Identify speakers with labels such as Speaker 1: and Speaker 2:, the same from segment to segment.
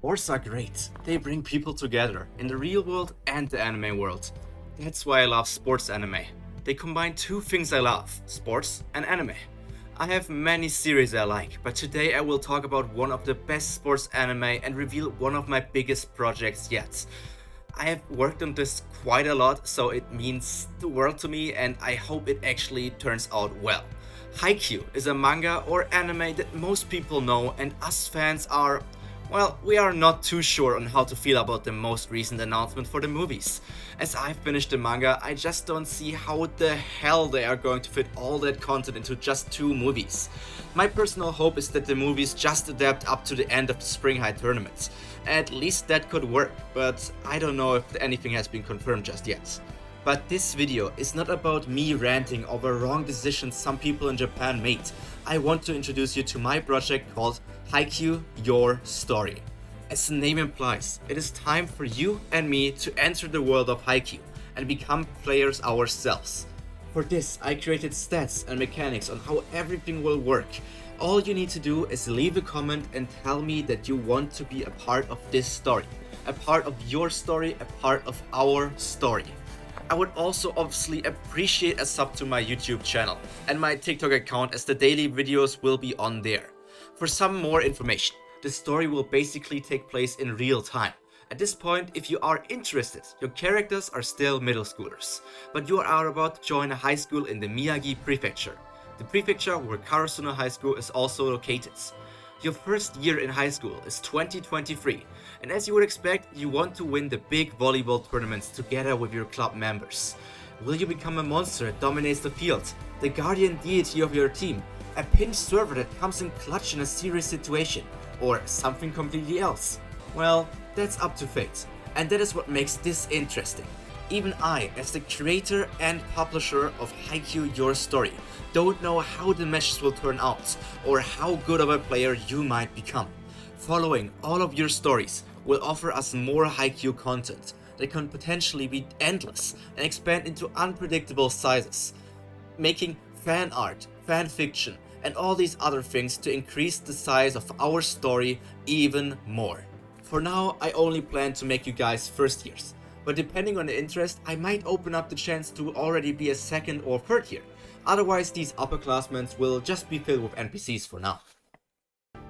Speaker 1: Sports are great. They bring people together in the real world and the anime world. That's why I love sports anime. They combine two things I love, sports and anime. I have many series I like, but today I will talk about one of the best sports anime and reveal one of my biggest projects yet. I have worked on this quite a lot, so it means the world to me and I hope it actually turns out well. Haikyuu is a manga or anime that most people know, and us fans are, well, we are not too sure on how to feel about the most recent announcement for the movies. As I've finished the manga, I just don't see how the hell they are going to fit all that content into just 2 movies. My personal hope is that the movies just adapt up to the end of the Spring High tournament. At least that could work, but I don't know if anything has been confirmed just yet. But this video is not about me ranting over wrong decisions some people in Japan made. I want to introduce you to my project called Haikyuu Story. As the name implies, it is time for you and me to enter the world of Haikyuu and become players ourselves. For this, I created stats and mechanics on how everything will work. All you need to do is leave a comment and tell me that you want to be a part of this story. A part of your story, a part of our story. I would also obviously appreciate a sub to my YouTube channel and my TikTok account, as the daily videos will be on there. For some more information, the story will basically take place in real time. At this point, if you are interested, your characters are still middle schoolers, but you are about to join a high school in the Miyagi prefecture, the prefecture where Karasuno High School is also located. Your first year in high school is 2023, and as you would expect, you want to win the big volleyball tournaments together with your club members. Will you become a monster that dominates the field, the guardian deity of your team, a pinch server that comes in clutch in a serious situation, or something completely else? Well, that's up to fate, and that is what makes this interesting. Even I, as the creator and publisher of Haikyuu Story, don't know how the meshes will turn out or how good of a player you might become. Following all of your stories will offer us more Haikyuu content that can potentially be endless and expand into unpredictable sizes, making fan art, fan fiction, and all these other things to increase the size of our story even more. For now, I only plan to make you guys first years, but depending on the interest, I might open up the chance to already be a second or third year. Otherwise, these upperclassmen will just be filled with NPCs for now.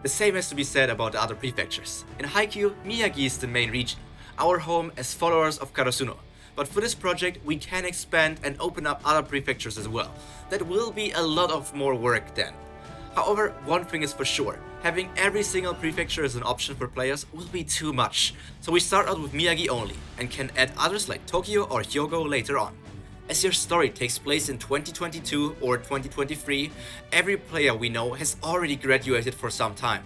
Speaker 1: The same has to be said about the other prefectures. In Haikyuu, Miyagi is the main region, our home as followers of Karasuno. But for this project, we can expand and open up other prefectures as well. That will be a lot of more work then. However, one thing is for sure, having every single prefecture as an option for players will be too much. So we start out with Miyagi only, and can add others like Tokyo or Hyogo later on. As your story takes place in 2022 or 2023, every player we know has already graduated for some time.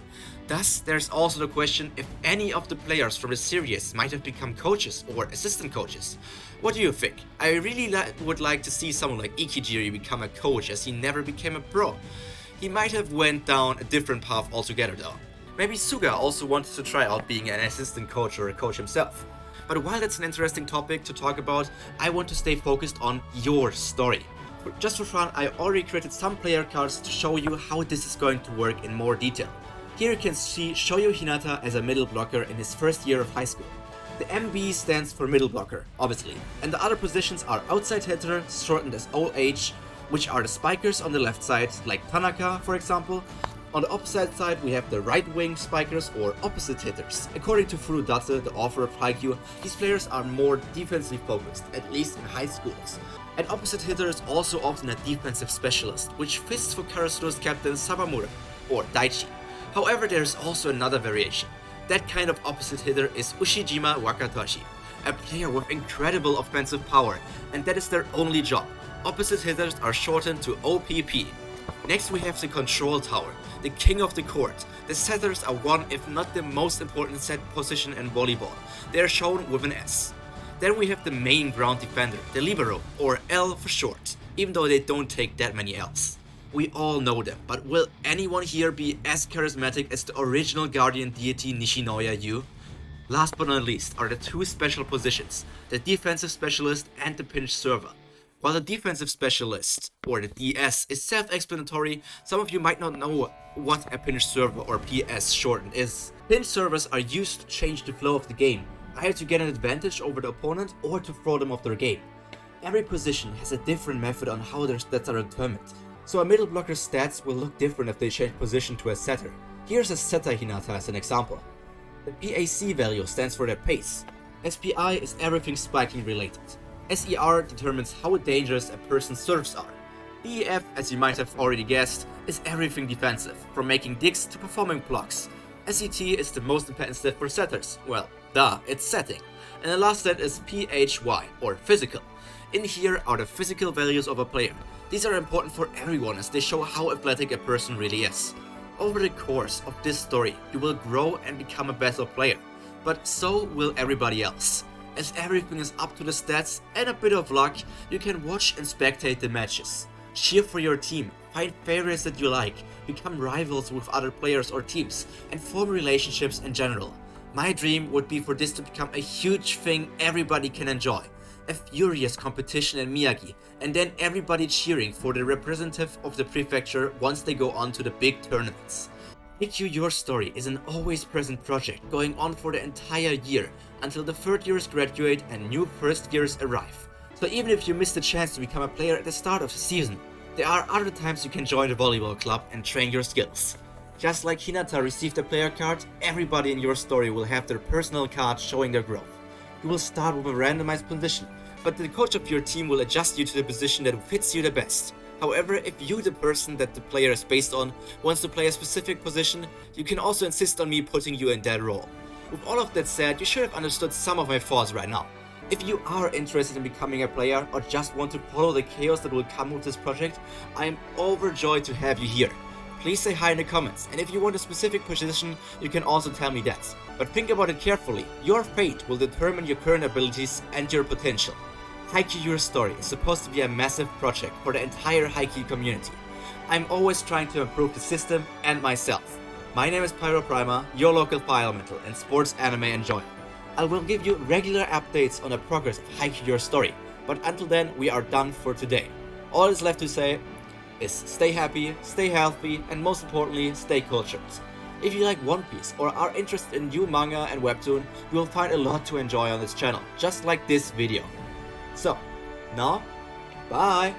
Speaker 1: Thus, there's also the question if any of the players from the series might have become coaches or assistant coaches. What do you think? I really would like to see someone like Ikijiri become a coach, as he never became a pro. He might have went down a different path altogether though. Maybe Suga also wanted to try out being an assistant coach or a coach himself. But while that's an interesting topic to talk about, I want to stay focused on your story. Just for fun, I already created some player cards to show you how this is going to work in more detail. Here you can see Shoyo Hinata as a middle blocker in his first year of high school. The MB stands for middle blocker, obviously, and the other positions are outside hitter, shortened as OH, which are the spikers on the left side, like Tanaka for example. On the opposite side, we have the right wing spikers or opposite hitters. According to Furutate, the author of Haikyuu, these players are more defensively focused, at least in high schools. An opposite hitter is also often a defensive specialist, which fits for Karasuno's captain Sabamura, or Daichi. However, there is also another variation. That kind of opposite hitter is Ushijima Wakatashi, a player with incredible offensive power, and that is their only job. Opposite hitters are shortened to OPP. Next we have the control tower, the king of the court. The setters are one, if not the most important set position in volleyball. They are shown with an S. Then we have the main ground defender, the libero, or L for short, even though they don't take that many Ls. We all know them, but will anyone here be as charismatic as the original guardian deity Nishinoya Yu? Last but not least are the 2 special positions, the defensive specialist and the pinch server. While the defensive specialist, or the DS, is self-explanatory, some of you might not know what a pinch server or PS shortened is. Pin servers are used to change the flow of the game, either to get an advantage over the opponent or to throw them off their game. Every position has a different method on how their stats are determined, so a middle blocker's stats will look different if they change position to a setter. Here's a setter Hinata as an example. The PAC value stands for their pace. SPI is everything spiking related. SER determines how dangerous a person's serves are. DEF, as you might have already guessed, is everything defensive, from making digs to performing blocks. SET is the most important stat for setters. Well, duh, it's setting. And the last stat is PHY, or physical. In here are the physical values of a player. These are important for everyone as they show how athletic a person really is. Over the course of this story, you will grow and become a better player, but so will everybody else. As everything is up to the stats and a bit of luck, you can watch and spectate the matches. Cheer for your team, find favorites that you like, become rivals with other players or teams, and form relationships in general. My dream would be for this to become a huge thing everybody can enjoy. A furious competition in Miyagi, and then everybody cheering for the representative of the prefecture once they go on to the big tournaments. Haikyuu Story is an always present project going on for the entire year until the third years graduate and new first years arrive. So even if you missed the chance to become a player at the start of the season, there are other times you can join the volleyball club and train your skills. Just like Hinata received a player card, everybody in your story will have their personal card showing their growth. You will start with a randomized position, but the coach of your team will adjust you to the position that fits you the best. However, if you, the person that the player is based on, wants to play a specific position, you can also insist on me putting you in that role. With all of that said, you should have understood some of my thoughts right now. If you are interested in becoming a player or just want to follow the chaos that will come with this project, I am overjoyed to have you here. Please say hi in the comments, and if you want a specific position, you can also tell me that. But think about it carefully, your fate will determine your current abilities and your potential. Haikyuu Story is supposed to be a massive project for the entire Haikyuu community. I'm always trying to improve the system and myself. My name is Pyro Prima, your local file elemental and sports anime enjoyer. I will give you regular updates on the progress of Haikyuu Story, but until then we are done for today. All is left to say is stay happy, stay healthy, and most importantly, stay cultured. If you like One Piece or are interested in new manga and webtoon, you will find a lot to enjoy on this channel, just like this video. So, now, bye!